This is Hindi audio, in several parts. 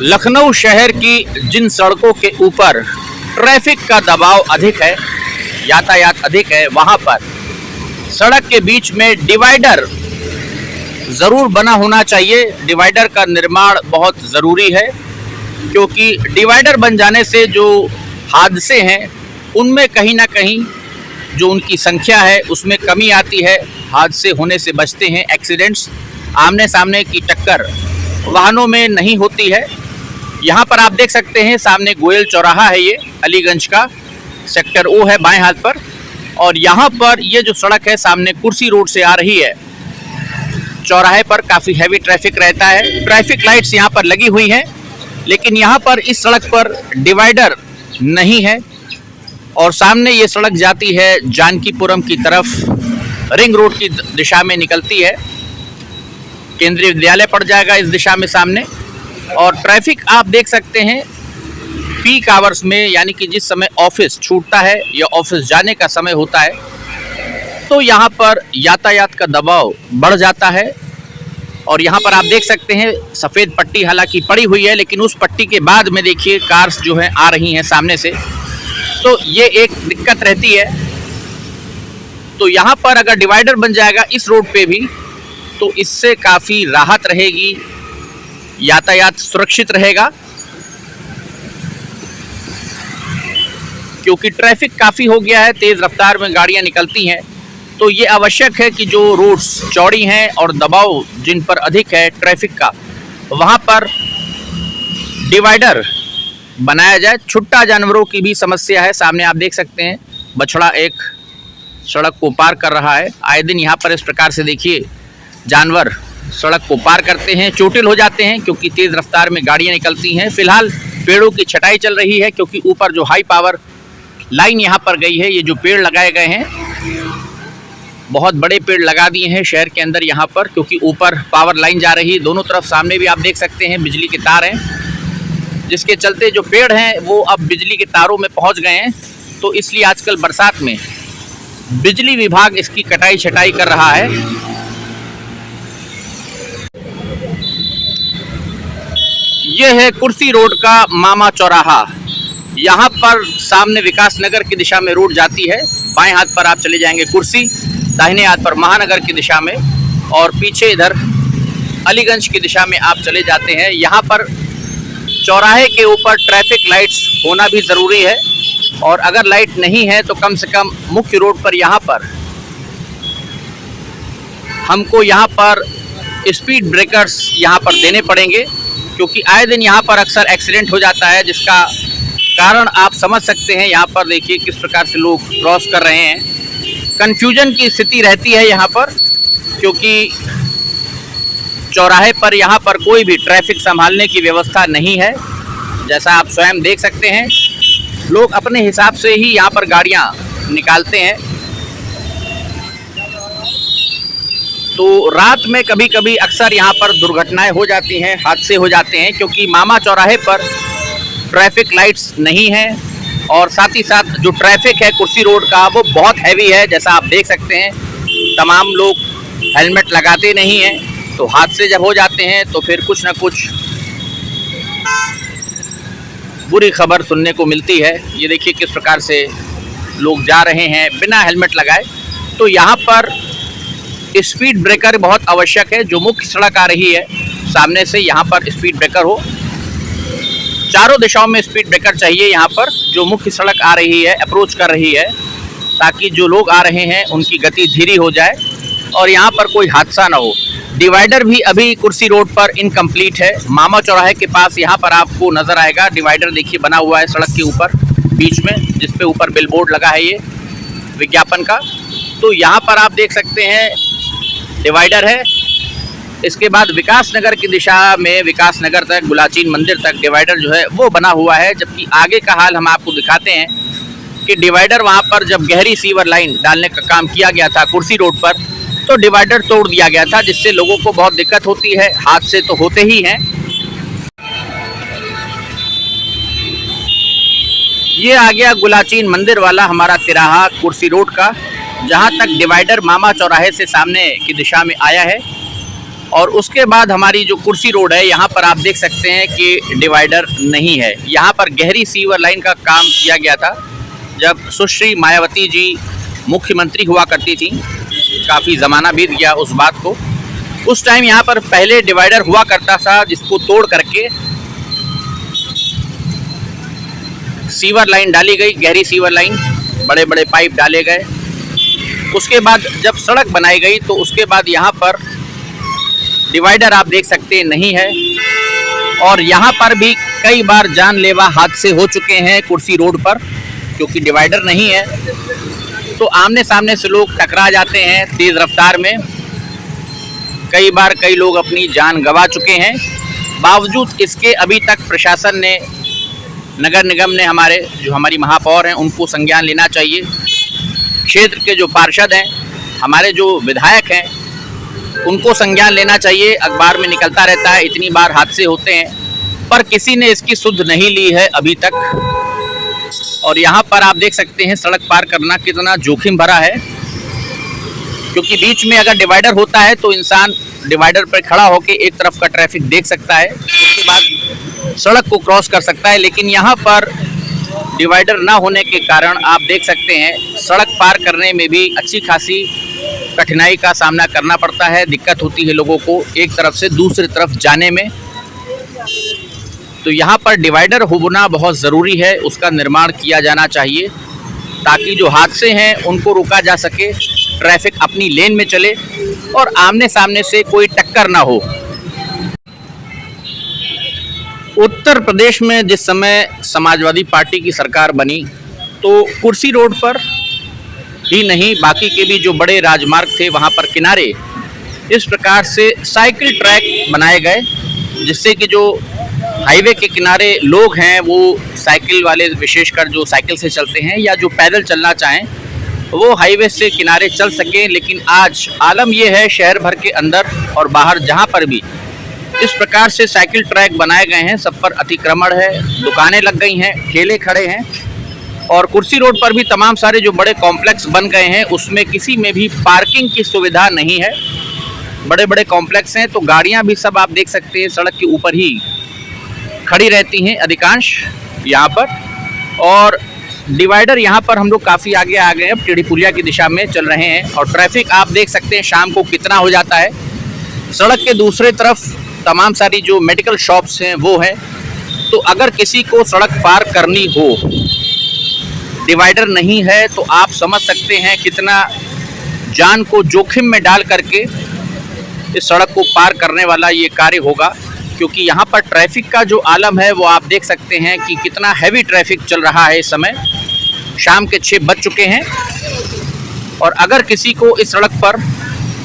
लखनऊ शहर की जिन सड़कों के ऊपर ट्रैफिक का दबाव अधिक है, यातायात अधिक है, वहां पर सड़क के बीच में डिवाइडर ज़रूर बना होना चाहिए। डिवाइडर का निर्माण बहुत ज़रूरी है, क्योंकि डिवाइडर बन जाने से जो हादसे हैं उनमें कहीं ना कहीं जो उनकी संख्या है उसमें कमी आती है, हादसे होने से बचते हैं। एक्सीडेंट्स, आमने सामने की टक्कर वाहनों में नहीं होती है। यहाँ पर आप देख सकते हैं सामने गोयल चौराहा है, ये अलीगंज का सेक्टर ओ है बाएं हाथ पर। और यहाँ पर ये जो सड़क है सामने कुर्सी रोड से आ रही है, चौराहे पर काफ़ी हैवी ट्रैफिक रहता है। ट्रैफिक लाइट्स यहाँ पर लगी हुई हैं, लेकिन यहाँ पर इस सड़क पर डिवाइडर नहीं है। और सामने ये सड़क जाती है जानकीपुरम की तरफ, रिंग रोड की दिशा में निकलती है। केंद्रीय विद्यालय पड़ जाएगा इस दिशा में सामने। और ट्रैफिक आप देख सकते हैं पीक आवर्स में, यानी कि जिस समय ऑफिस छूटता है या ऑफिस जाने का समय होता है, तो यहाँ पर यातायात का दबाव बढ़ जाता है। और यहाँ पर आप देख सकते हैं सफ़ेद पट्टी हालांकि पड़ी हुई है, लेकिन उस पट्टी के बाद में देखिए कार्स जो हैं आ रही हैं सामने से, तो ये एक दिक्कत रहती है। तो यहाँ पर अगर डिवाइडर बन जाएगा इस रोड पे भी, तो इससे काफ़ी राहत रहेगी, यातायात सुरक्षित रहेगा, क्योंकि ट्रैफिक काफ़ी हो गया है, तेज़ रफ्तार में गाड़ियाँ निकलती हैं। तो ये आवश्यक है कि जो रोड्स चौड़ी हैं और दबाव जिन पर अधिक है ट्रैफिक का, वहाँ पर डिवाइडर बनाया जाए। छुट्टा जानवरों की भी समस्या है, सामने आप देख सकते हैं बछड़ा एक सड़क को पार कर रहा है। आए दिन यहाँ पर इस प्रकार से देखिए जानवर सड़क को पार करते हैं, चोटिल हो जाते हैं क्योंकि तेज़ रफ्तार में गाड़ियाँ निकलती हैं। फिलहाल पेड़ों की छटाई चल रही है, क्योंकि ऊपर जो हाई पावर लाइन यहाँ पर गई है, ये जो पेड़ लगाए गए हैं, बहुत बड़े पेड़ लगा दिए हैं शहर के अंदर यहाँ पर, क्योंकि ऊपर पावर लाइन जा रही है। दोनों तरफ सामने भी आप देख सकते हैं बिजली के तार हैं, जिसके चलते जो पेड़ हैं वो अब बिजली के तारों में पहुँच गए हैं। तो इसलिए आजकल बरसात में बिजली विभाग इसकी कटाई छटाई कर रहा है। यह है कुर्सी रोड का मामा चौराहा। यहाँ पर सामने विकास नगर की दिशा में रोड जाती है, बाएं हाथ पर आप चले जाएंगे कुर्सी, दाहिने हाथ पर महानगर की दिशा में, और पीछे इधर अलीगंज की दिशा में आप चले जाते हैं। यहाँ पर चौराहे के ऊपर ट्रैफिक लाइट्स होना भी ज़रूरी है, और अगर लाइट नहीं है तो कम से कम मुख्य रोड पर यहाँ पर हमको यहाँ पर स्पीड ब्रेकर्स यहाँ पर देने पड़ेंगे, क्योंकि आए दिन यहाँ पर अक्सर एक्सीडेंट हो जाता है, जिसका कारण आप समझ सकते हैं। यहाँ पर देखिए किस प्रकार से लोग क्रॉस कर रहे हैं, कन्फ्यूजन की स्थिति रहती है यहाँ पर, क्योंकि चौराहे पर यहाँ पर कोई भी ट्रैफिक संभालने की व्यवस्था नहीं है। जैसा आप स्वयं देख सकते हैं, लोग अपने हिसाब से ही यहाँ पर गाड़ियाँ निकालते हैं। तो रात में कभी कभी अक्सर यहाँ पर दुर्घटनाएं हो जाती हैं, हादसे हो जाते हैं, क्योंकि मामा चौराहे पर ट्रैफिक लाइट्स नहीं है, और साथ ही साथ जो ट्रैफिक है कुर्सी रोड का वो बहुत हैवी है। जैसा आप देख सकते हैं तमाम लोग हेलमेट लगाते नहीं हैं, तो हादसे जब हो जाते हैं तो फिर कुछ ना कुछ बुरी खबर सुनने को मिलती है। ये देखिए किस प्रकार से लोग जा रहे हैं बिना हेलमेट लगाए। तो यहाँ पर स्पीड ब्रेकर बहुत आवश्यक है। जो मुख्य सड़क आ रही है सामने से, यहाँ पर स्पीड ब्रेकर हो, चारों दिशाओं में स्पीड ब्रेकर चाहिए। यहाँ पर जो मुख्य सड़क आ रही है, अप्रोच कर रही है, ताकि जो लोग आ रहे हैं उनकी गति धीरे हो जाए और यहाँ पर कोई हादसा ना हो। डिवाइडर भी अभी कुर्सी रोड पर इनकम्प्लीट है। मामा चौराहे के पास यहाँ पर आपको नज़र आएगा डिवाइडर, देखिए बना हुआ है सड़क के ऊपर बीच में, जिस पे ऊपर बिलबोर्ड लगा है ये विज्ञापन का। तो यहाँ पर आप देख सकते हैं डिवाइडर है। इसके बाद विकास नगर की दिशा में, विकास नगर तक, गुलाचीन मंदिर तक डिवाइडर जो है वो बना हुआ है। जबकि आगे का हाल हम आपको दिखाते हैं कि डिवाइडर वहाँ पर जब गहरी सीवर लाइन डालने का काम किया गया था कुर्सी रोड पर, तो डिवाइडर तोड़ दिया गया था, जिससे लोगों को बहुत दिक्कत होती है। हादसे तो होते ही हैं। ये आ गया गुलाचीन मंदिर वाला हमारा तिराहा कुर्सी रोड का, जहाँ तक डिवाइडर मामा चौराहे से सामने की दिशा में आया है। और उसके बाद हमारी जो कुर्सी रोड है यहाँ पर आप देख सकते हैं कि डिवाइडर नहीं है। यहाँ पर गहरी सीवर लाइन का काम किया गया था जब सुश्री मायावती जी मुख्यमंत्री हुआ करती थी, काफ़ी ज़माना बीत गया उस बात को। उस टाइम यहाँ पर पहले डिवाइडर हुआ करता था जिसको तोड़ करके सीवर लाइन डाली गई, गहरी सीवर लाइन, बड़े बड़े पाइप डाले गए। उसके बाद जब सड़क बनाई गई तो उसके बाद यहाँ पर डिवाइडर आप देख सकते हैं नहीं है, और यहाँ पर भी कई बार जानलेवा हादसे हो चुके हैं कुर्सी रोड पर, क्योंकि डिवाइडर नहीं है तो आमने सामने से लोग टकरा जाते हैं तेज़ रफ्तार में। कई बार कई लोग अपनी जान गंवा चुके हैं। बावजूद इसके अभी तक प्रशासन ने, नगर निगम ने, हमारी महापौर हैं उनको संज्ञान लेना चाहिए। क्षेत्र के जो पार्षद हैं, हमारे जो विधायक हैं, उनको संज्ञान लेना चाहिए। अखबार में निकलता रहता है, इतनी बार हादसे होते हैं, पर किसी ने इसकी सुध नहीं ली है अभी तक। और यहाँ पर आप देख सकते हैं सड़क पार करना कितना जोखिम भरा है, क्योंकि बीच में अगर डिवाइडर होता है तो इंसान डिवाइडर पर खड़ा होकर एक तरफ का ट्रैफिक देख सकता है, उसके बाद सड़क को क्रॉस कर सकता है। लेकिन यहाँ पर डिवाइडर ना होने के कारण आप देख सकते हैं सड़क पार करने में भी अच्छी खासी कठिनाई का सामना करना पड़ता है, दिक्कत होती है लोगों को एक तरफ से दूसरी तरफ जाने में। तो यहाँ पर डिवाइडर होना बहुत ज़रूरी है, उसका निर्माण किया जाना चाहिए ताकि जो हादसे हैं उनको रोका जा सके, ट्रैफिक अपनी लेन में चले और आमने सामने से कोई टक्कर ना हो। उत्तर प्रदेश में जिस समय समाजवादी पार्टी की सरकार बनी तो कुर्सी रोड पर ही नहीं, बाकी के भी जो बड़े राजमार्ग थे वहाँ पर किनारे इस प्रकार से साइकिल ट्रैक बनाए गए, जिससे कि जो हाईवे के किनारे लोग हैं वो साइकिल वाले, विशेषकर जो साइकिल से चलते हैं या जो पैदल चलना चाहें, वो हाईवे से किनारे चल सकें। लेकिन आज आलम ये है शहर भर के अंदर और बाहर जहाँ पर भी इस प्रकार से साइकिल ट्रैक बनाए गए हैं, सब पर अतिक्रमण है, दुकानें लग गई हैं, ठेले खड़े हैं। और कुर्सी रोड पर भी तमाम सारे जो बड़े कॉम्प्लेक्स बन गए हैं उसमें किसी में भी पार्किंग की सुविधा नहीं है। बड़े बड़े कॉम्प्लेक्स हैं तो गाड़ियां भी सब आप देख सकते हैं सड़क के ऊपर ही खड़ी रहती हैं अधिकांश यहाँ पर। और डिवाइडर यहाँ पर हम लोग काफ़ी आगे आ गए हैं, अब टेढ़ी पुलिया की दिशा में चल रहे हैं और ट्रैफिक आप देख सकते हैं शाम को कितना हो जाता है। सड़क के दूसरे तरफ तमाम सारी जो मेडिकल शॉप्स हैं वो हैं। तो अगर किसी को सड़क पार करनी हो, डिवाइडर नहीं है, तो आप समझ सकते हैं कितना जान को जोखिम में डाल करके इस सड़क को पार करने वाला ये कार्य होगा। क्योंकि यहाँ पर ट्रैफिक का जो आलम है वो आप देख सकते हैं कि कितना हैवी ट्रैफिक चल रहा है इस समय। शाम के 6 बज चुके हैं और अगर किसी को इस सड़क पर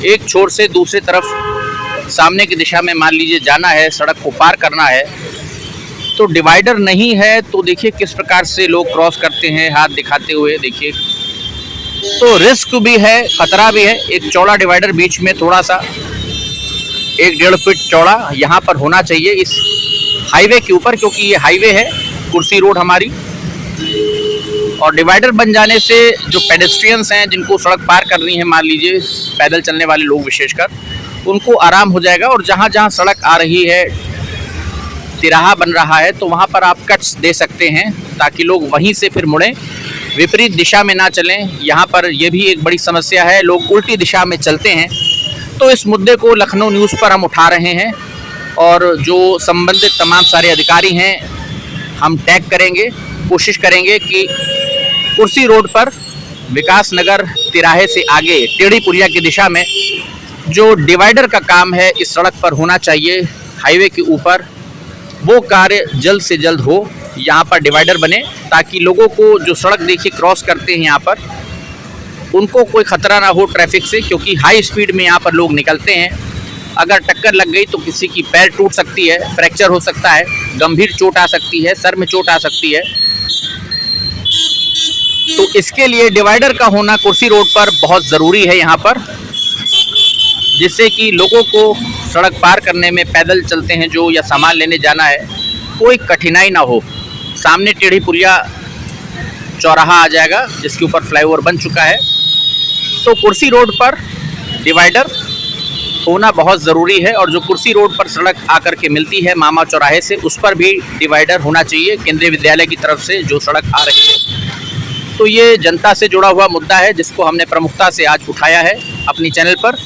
एक छोर से दूसरी तरफ सामने की दिशा में मान लीजिए जाना है, सड़क को पार करना है, तो डिवाइडर नहीं है तो देखिए किस प्रकार से लोग क्रॉस करते हैं हाथ दिखाते हुए। देखिए तो रिस्क भी है, खतरा भी है। एक चौड़ा डिवाइडर बीच में थोड़ा सा 1-1.5 फीट चौड़ा यहाँ पर होना चाहिए इस हाईवे के ऊपर, क्योंकि ये हाईवे है कुर्सी रोड हमारी। और डिवाइडर बन जाने से जो पेडेस्ट्रियंस हैं जिनको सड़क पार करनी है, मान लीजिए पैदल चलने वाले लोग विशेषकर, उनको आराम हो जाएगा। और जहाँ जहाँ सड़क आ रही है, तिराहा बन रहा है, तो वहाँ पर आप कट्स दे सकते हैं ताकि लोग वहीं से फिर मुड़ें, विपरीत दिशा में ना चलें। यहाँ पर यह भी एक बड़ी समस्या है, लोग उल्टी दिशा में चलते हैं। तो इस मुद्दे को लखनऊ न्यूज़ पर हम उठा रहे हैं और जो संबंधित तमाम सारे अधिकारी हैं हम टैग करेंगे, कोशिश करेंगे कि कुर्सी रोड पर विकास नगर तिराहे से आगे टेढ़ी पुलिया की दिशा में जो डिवाइडर का काम है इस सड़क पर होना चाहिए हाईवे के ऊपर, वो कार्य जल्द से जल्द हो, यहाँ पर डिवाइडर बने ताकि लोगों को जो सड़क देखिए क्रॉस करते हैं यहाँ पर, उनको कोई ख़तरा ना हो ट्रैफिक से। क्योंकि हाई स्पीड में यहाँ पर लोग निकलते हैं, अगर टक्कर लग गई तो किसी की पैर टूट सकती है, फ्रैक्चर हो सकता है, गंभीर चोट आ सकती है, सर में चोट आ सकती है। तो इसके लिए डिवाइडर का होना कुर्सी रोड पर बहुत ज़रूरी है यहाँ पर, जिससे कि लोगों को सड़क पार करने में, पैदल चलते हैं जो या सामान लेने जाना है, कोई कठिनाई ना हो। सामने टेढ़ी पुलिया चौराहा आ जाएगा जिसके ऊपर फ्लाईओवर बन चुका है। तो कुर्सी रोड पर डिवाइडर होना बहुत ज़रूरी है। और जो कुर्सी रोड पर सड़क आकर के मिलती है मामा चौराहे से, उस पर भी डिवाइडर होना चाहिए केंद्रीय विद्यालय की तरफ से जो सड़क आ रही है। तो ये जनता से जुड़ा हुआ मुद्दा है जिसको हमने प्रमुखता से आज उठाया है अपनी चैनल पर।